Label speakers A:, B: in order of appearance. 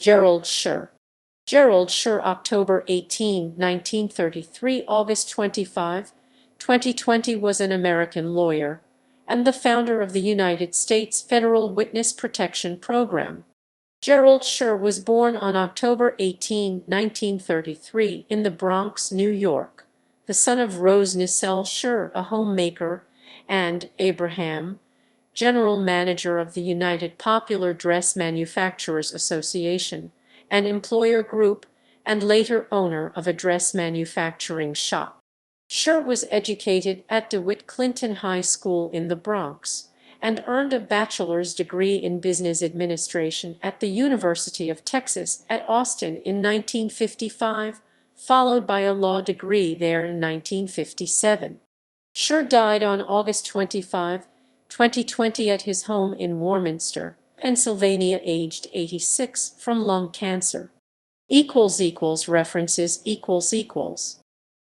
A: Gerald Shur. Gerald Shur, October 18, 1933 – August 25, 2020, was an American lawyer and the founder of the United States Federal Witness Protection Program. Gerald Shur was born on October 18, 1933, in the Bronx, New York, the son of Rose Nissell Shur, a homemaker, and Abraham, general manager of the United Popular Dress Manufacturers Association, an employer group, and later owner of a dress manufacturing shop. Shur was educated at DeWitt Clinton High School in the Bronx and earned a bachelor's degree in business administration at the University of Texas at Austin in 1955, followed by a law degree there in 1957. Shur died on August 25, 2020 at his home in Warminster, Pennsylvania, aged 86, from lung cancer. References